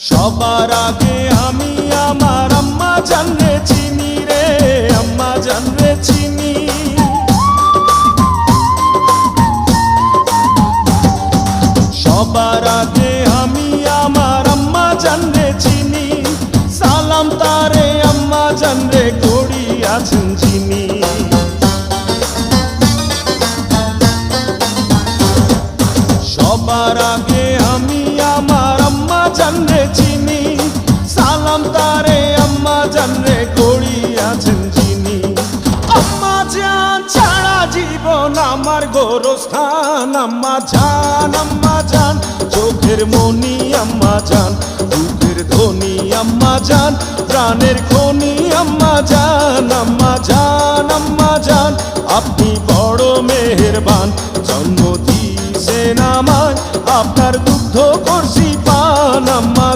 সবার আগে আমি আমার আম্মা জানরে চিনি রে, আম্মা জানরে চিনি। সবার আগে আমি আমার আম্মা জানরে চিনি, সালাম তারে আম্মা জানরে করিয়াছেন যিনি। সবার আগে আমি আমার আম্মা জানরে চিনি, সালাম তারে আম্মা জানরে করিয়াছেন যিনি। আম্মা জান ছাড়া জীবন আমার গোরস্থান, আম্মা জান চোখের মনি আম্মা জান, বুকের ধ্বনি আম্মা জান, প্রাণের খনি আম্মা জান। আম্মা জান আপনি বড় মেহেরবান, জন্ম দিয়েছেন আমায়, আপনার দুগ্ধ করছি পান। আম্মা